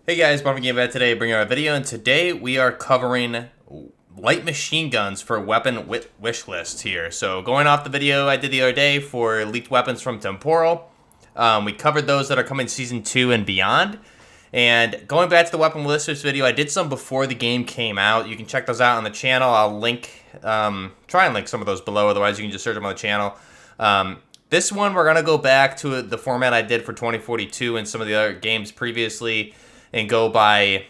Hey guys, Bummer Game Back today, bringing our video, and today we are covering light machine guns for weapon wish list here. So going off the video I did the other day for leaked weapons from Temporal, we covered those that are coming Season 2 and beyond. And going back to the weapon wish list video, I did some before the game came out. You can check those out on the channel. I'll link, try and link some of those below, otherwise you can just search them on the channel. This one, we're going to go back to the format I did for 2042 and some of the other games previously, and go by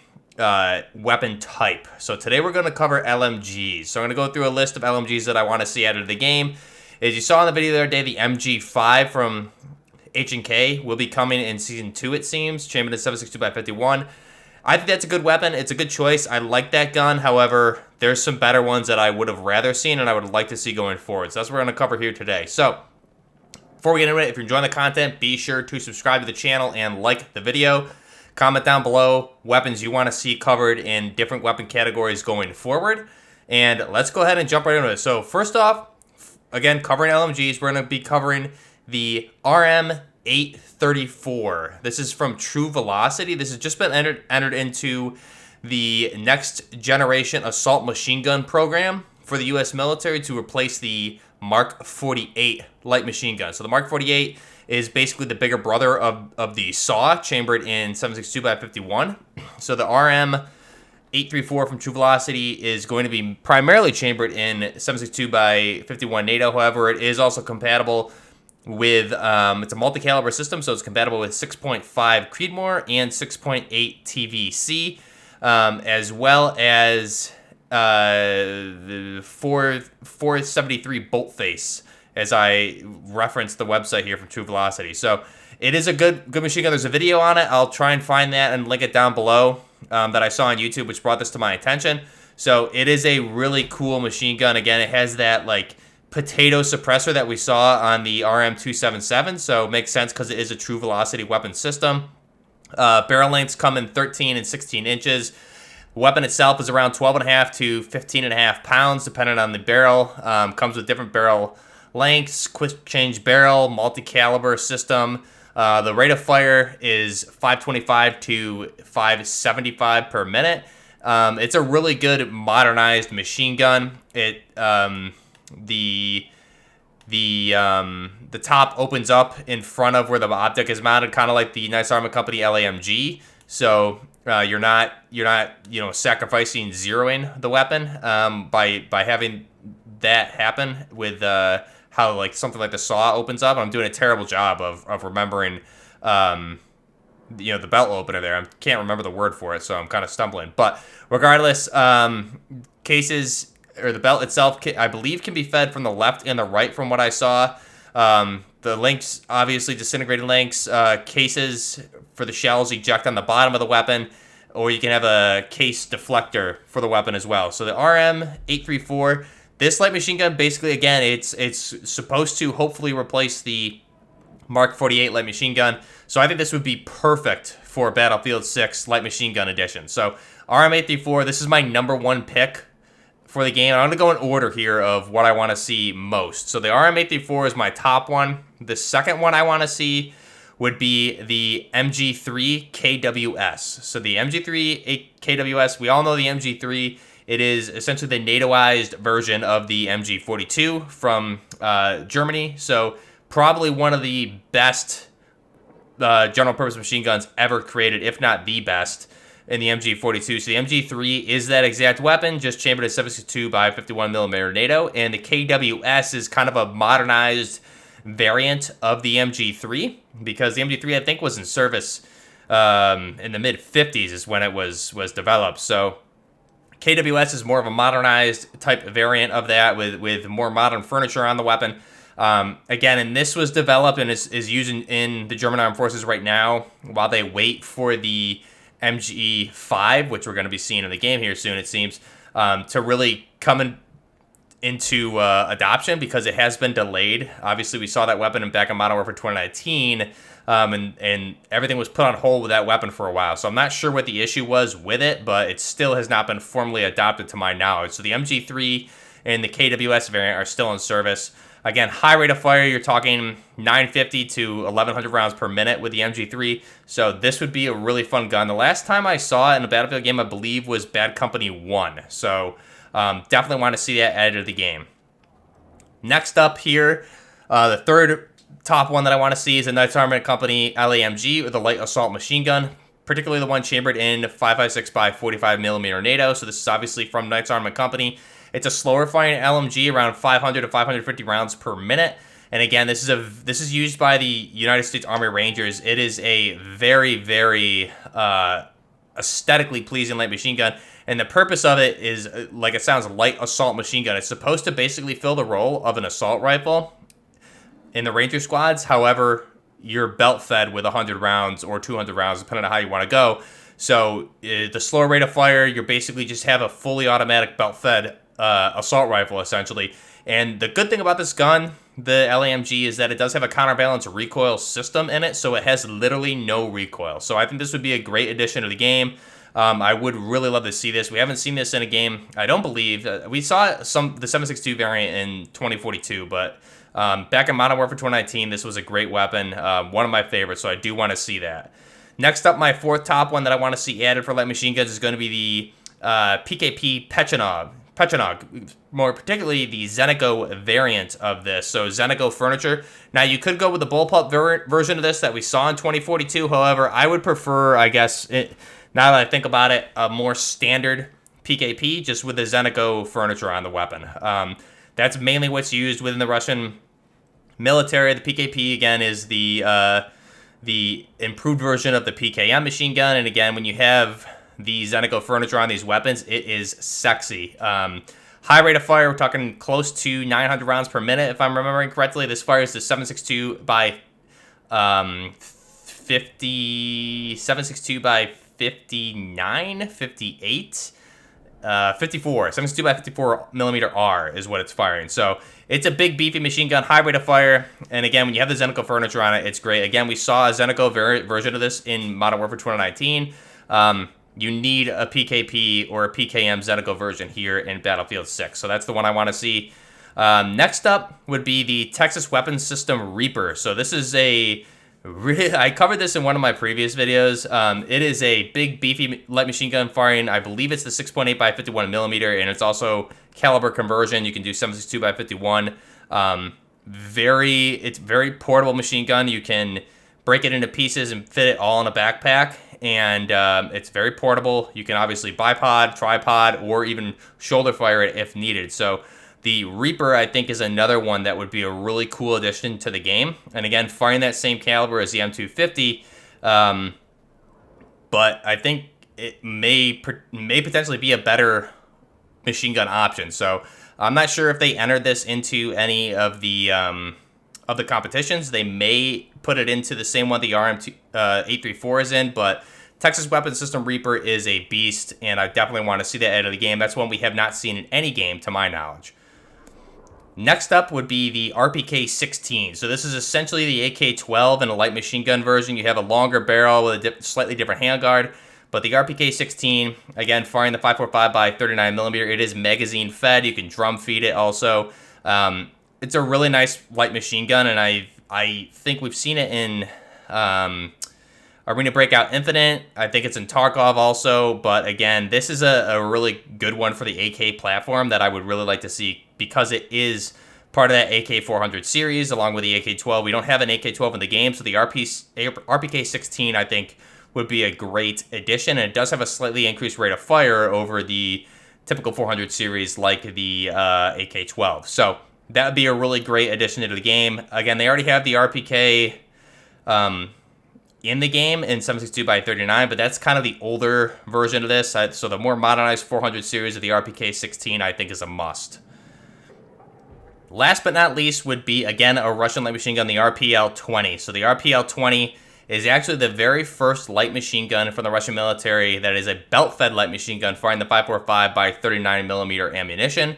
weapon type. So today we're going to cover LMGs. So I'm going to go through a list of LMGs that I want to see added to the game. As you saw in the video the other day, the MG5 from H&K will be coming in Season 2, it seems. Chambered in 7.62x51. I think that's a good weapon. It's a good choice. I like that gun. However, there's some better ones that I would have rather seen and I would like to see going forward. So that's what we're going to cover here today. So before we get into it, if you're enjoying the content, be sure to subscribe to the channel and like the video. Comment down below weapons you want to see covered in different weapon categories going forward. And let's go ahead and jump right into it. So first off, again, covering LMGs, we're going to be covering the RM834. This is from True Velocity. This has just been entered into the next generation assault machine gun program for the U.S. military to replace the Mark 48 light machine gun. So the Mark 48 is basically the bigger brother of the SAW, chambered in 7.62x51. So the RM834 from True Velocity is going to be primarily chambered in 7.62x51 NATO. However, it is also compatible with, it's a multi-caliber system, so it's compatible with 6.5 Creedmoor and 6.8 TVC, as well as the 473 bolt face, as I referenced the website here from True Velocity. So it is a good machine gun. There's a video on it. I'll try and find that and link it down below that I saw on YouTube, which brought this to my attention. So it is a really cool machine gun. Again, it has that like potato suppressor that we saw on the RM277, so it makes sense because it is a True Velocity weapon system. Barrel lengths come in 13 and 16 inches. The weapon itself is around 12.5 to 15.5 pounds, depending on the barrel. Comes with different barrel lengths, quick change barrel, multi-caliber system. The rate of fire is 525 to 575 per minute. It's a really good modernized machine gun. The top opens up in front of where the optic is mounted, kind of like the United States Army Company LAMG. So you're not sacrificing zeroing the weapon by having that happen with how like something like the SAW opens up. I'm doing a terrible job of remembering the belt opener there. I can't remember the word for it, so I'm kind of stumbling. But regardless, cases or the belt itself, I believe, can be fed from the left and the right from what I saw. The links, obviously disintegrated links, cases for the shells eject on the bottom of the weapon, or you can have a case deflector for the weapon as well. So the RM834, this light machine gun, basically, again, it's supposed to hopefully replace the Mark 48 light machine gun. So I think this would be perfect for Battlefield 6 light machine gun edition. So RM834, this is my #1 pick for the game. I'm going to go in order here of what I want to see most. So the RM834 is my top one. The second one I want to see would be the MG3 KWS. So the MG3 KWS, we all know the MG3. It is essentially the NATOized version of the MG42 from Germany. So probably one of the best general purpose machine guns ever created, if not the best, in the MG42. So the MG3 is that exact weapon, just chambered at 7.62x51mm NATO. And the KWS is kind of a modernized variant of the MG3, because the MG3, I think, was in service in the mid-50s is when it was developed. So KWS is more of a modernized type variant of that with more modern furniture on the weapon. Again, and this was developed and is used in the German Armed Forces right now while they wait for the MG5, which we're going to be seeing in the game here soon, it seems, to really come into adoption, because it has been delayed. Obviously, we saw that weapon back in Modern Warfare 2019, and everything was put on hold with that weapon for a while. So I'm not sure what the issue was with it, but it still has not been formally adopted to my knowledge. So the MG3 and the KWS variant are still in service. Again, high rate of fire, you're talking 950 to 1100 rounds per minute with the MG3. So this would be a really fun gun. The last time I saw it in a Battlefield game, I believe, was Bad Company 1. So definitely want to see that added to the game. Next up here, the third top one that I want to see is the Knights Armament Company LAMG, or the light assault machine gun, particularly the one chambered in 5.56 by 45 millimeter NATO. So this is obviously from Knights Armament Company. It's a slower firing LMG, around 500 to 550 rounds per minute. And again, this is used by the United States Army Rangers. It is a very, very aesthetically pleasing light machine gun. And the purpose of it is, like it sounds, light assault machine gun. It's supposed to basically fill the role of an assault rifle in the Ranger squads. However, you're belt fed with 100 rounds or 200 rounds, depending on how you want to go. So the slower rate of fire, you basically just have a fully automatic belt fed assault rifle, essentially. And the good thing about this gun, the LAMG, is that it does have a counterbalance recoil system in it, so it has literally no recoil. So I think this would be a great addition to the game. I would really love to see this. We haven't seen this in a game, I don't believe. We saw the 7.62 variant in 2042, but back in Modern Warfare 2019, this was a great weapon, one of my favorites, so I do want to see that. Next up, my fourth top one that I want to see added for light machine guns is going to be the PKP Pecheneg, more particularly the Zenitco variant of this. So Zenitco furniture. Now you could go with the bullpup version of this that we saw in 2042. However, I would prefer, I guess, now that I think about it, a more standard PKP just with the Zenitco furniture on the weapon. That's mainly what's used within the Russian military. The PKP, again, is the improved version of the PKM machine gun. And again, when you have the Zenitco furniture on these weapons, it is sexy. High rate of fire, we're talking close to 900 rounds per minute, if I'm remembering correctly. This fires the 7.62 by 59, 58, 54. 7.62 by 54 millimeter R is what it's firing. So it's a big, beefy machine gun, high rate of fire. And again, when you have the Zenitco furniture on it, it's great. Again, we saw a Zenitco version of this in Modern Warfare 2019. You need a PKP or a PKM Zenitco version here in Battlefield 6. So that's the one I want to see. Next up would be the Texas Weapons System REAPR. So this is I covered this in one of my previous videos. It is a big, beefy light machine gun firing. I believe it's the 6.8 by 51 millimeter, and it's also caliber conversion. You can do 7.62 by 51. It's very portable machine gun. You can break it into pieces and fit it all in a backpack. And it's very portable. You can obviously bipod, tripod, or even shoulder fire it if needed. So the REAPR, I think, is another one that would be a really cool addition to the game. And again, firing that same caliber as the M250, but I think it may potentially be a better machine gun option. So I'm not sure if they entered this into any of the competitions. They may put it into the same one the RM834 is in, but Texas Weapons System REAPR is a beast, and I definitely want to see that out of the game. That's one we have not seen in any game, to my knowledge. Next up would be the RPK-16. So this is essentially the AK-12 in a light machine gun version. You have a longer barrel with a slightly different handguard, but the RPK-16, again, firing the 5.45 by 39 millimeter. It is magazine fed. You can drum feed it also. It's a really nice light machine gun, and I think we've seen it in Arena Breakout Infinite. I think it's in Tarkov also, but again, this is a really good one for the AK platform that I would really like to see because it is part of that AK-400 series along with the AK-12. We don't have an AK-12 in the game, so the RPK-16, I think, would be a great addition, and it does have a slightly increased rate of fire over the typical 400 series like the AK-12. So that would be a really great addition to the game. Again, they already have the RPK in the game in 7.62 by 39, but that's kind of the older version of this. So the more modernized 400 series of the RPK-16, I think, is a must. Last but not least would be, again, a Russian light machine gun, the RPL-20. So the RPL-20 is actually the very first light machine gun from the Russian military that is a belt-fed light machine gun firing the 5.45 by 39 millimeter ammunition.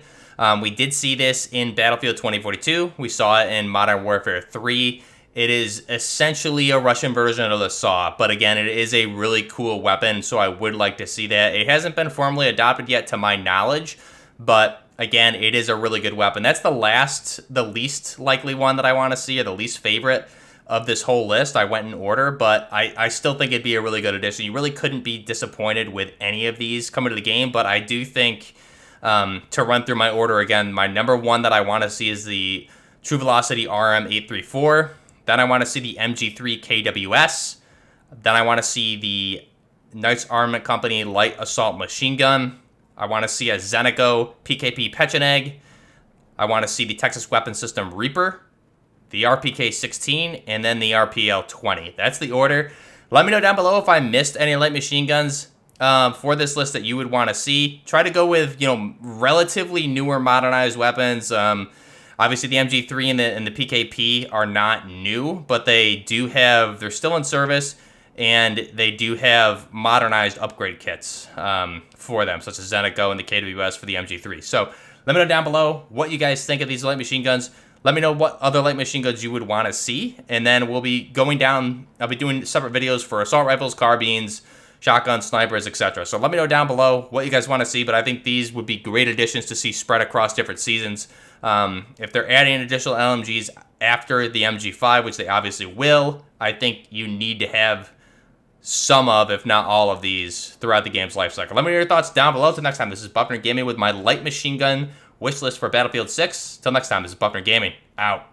We did see this in Battlefield 2042. We saw it in Modern Warfare 3. It is essentially a Russian version of the SAW, but again, it is a really cool weapon, so I would like to see that. It hasn't been formally adopted yet to my knowledge, but again, it is a really good weapon. That's the least likely one that I want to see, or the least favorite of this whole list. I went in order, but I still think it'd be a really good addition. You really couldn't be disappointed with any of these coming to the game, but I do think, to run through my order again, my number one that I want to see is the True Velocity RM834. Then I want to see the MG3 KWS. Then I want to see the Knights Armament Company Light Assault Machine Gun. I want to see a Zenitco PKP Pecheneg. I want to see the Texas Weapon System REAPR, the RPK-16, and then the RPL-20. That's the order. Let me know down below if I missed any light machine guns for this list that you would want to see. Try to go with, relatively newer modernized weapons. Obviously, the MG3 and the PKP are not new, but they're still in service, and they do have modernized upgrade kits for them, such as Zenitco and the KWS for the MG3. So let me know down below what you guys think of these light machine guns. Let me know what other light machine guns you would want to see, and then we'll be going down. I'll be doing separate videos for assault rifles, carbines, shotguns, snipers, etc. So let me know down below what you guys want to see, but I think these would be great additions to see spread across different seasons. If they're adding additional LMGs after the MG5, which they obviously will, I think you need to have some of, if not all of these throughout the game's life cycle. Let me know your thoughts down below. Till next time, this is Buckner Gaming with my light machine gun wish list for Battlefield 6. Till next time, this is Buckner Gaming. Out.